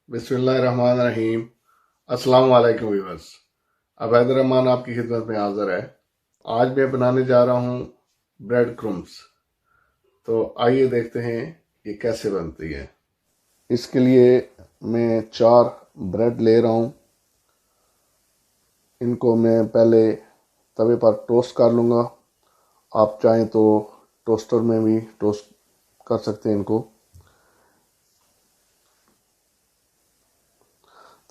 बिस्मिल्लाहिर्रहमानिर्रहीम। अस्सलाम वालेकुम व्यूअर्स। अबैद रहमान आपकी खिदमत में हाजिर है। आज मैं बनाने जा रहा हूँ ब्रेड क्रम्स। तो आइए देखते हैं ये कैसे बनती है। इसके लिए मैं 4 ब्रेड ले रहा हूँ। इनको मैं पहले तवे पर टोस्ट कर लूँगा। आप चाहें तो टोस्टर में भी टोस्ट कर सकते हैं इनको।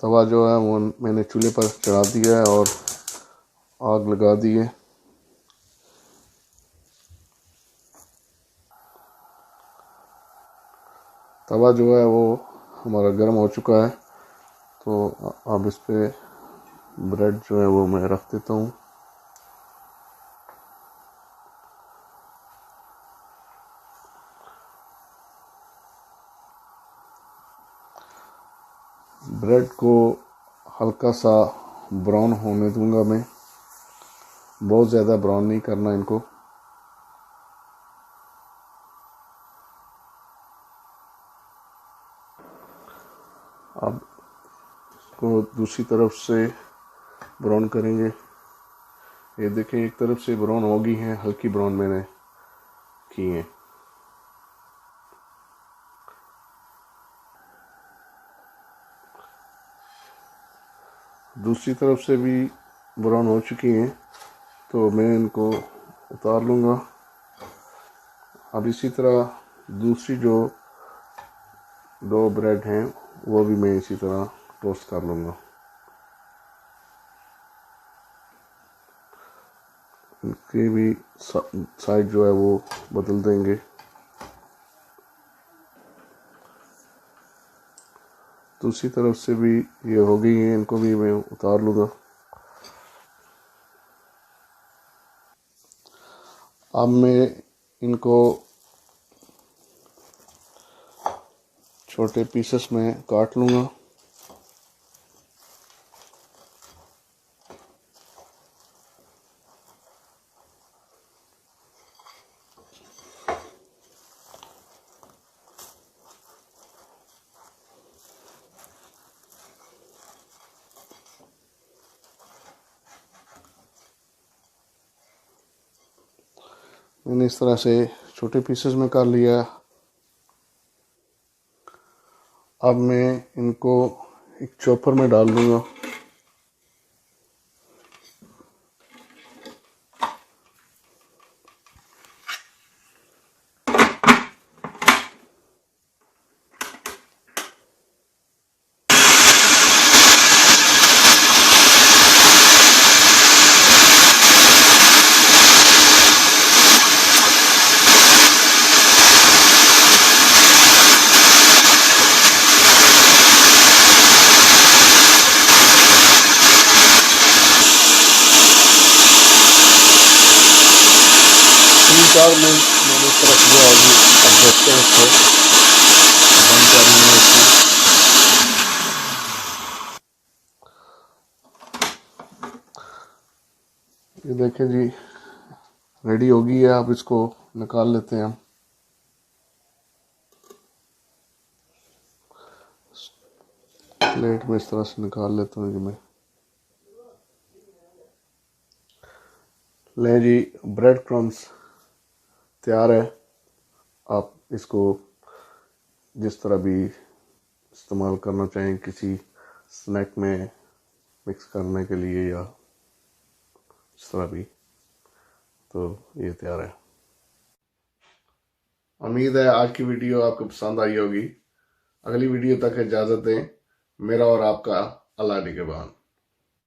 तवा जो है वो मैंने चूल्हे पर चढ़ा दिया है और आग लगा दी है। तवा जो है वो हमारा गर्म हो चुका है। तो अब इस पे ब्रेड जो है वो मैं रख देता हूँ। ब्रेड को हल्का सा ब्राउन होने दूंगा मैं, बहुत ज़्यादा ब्राउन नहीं करना इनको। अब इसको दूसरी तरफ से ब्राउन करेंगे। ये देखें, एक तरफ से ब्राउन हो गई हैं, हल्की ब्राउन मैंने की है। दूसरी तरफ से भी ब्राउन हो चुकी हैं, तो मैं इनको उतार लूँगा। अब इसी तरह दूसरी जो 2 ब्रेड हैं वो भी मैं इसी तरह टोस्ट कर लूँगा। इनकी भी साइड जो है वो बदल देंगे। दूसरी तरफ से भी ये हो गई है, इनको भी मैं उतार लूँगा। अब मैं इनको छोटे पीसेस में काट लूँगा। मैंने इस तरह से छोटे पीसेस में कर लिया। अब मैं इनको एक चॉपर में डाल दूँगा। चार मैंने इस तरह किया होगी। अब देखते हैं इसको बंद करना है इसको। ये देखें जी, रेडी हो गई है। अब इसको निकाल लेते हैं हम। प्लेट में इस तरह से निकाल लेता हूँ जी मैं। ले जी, ब्रेड क्रम्स तैयार है। आप इसको जिस तरह भी इस्तेमाल करना चाहें, किसी स्नैक में मिक्स करने के लिए या इस तरह भी, तो ये तैयार है। उम्मीद है आज की वीडियो आपको पसंद आई होगी। अगली वीडियो तक इजाज़त दें। मेरा और आपका अल्लाह निगहबान।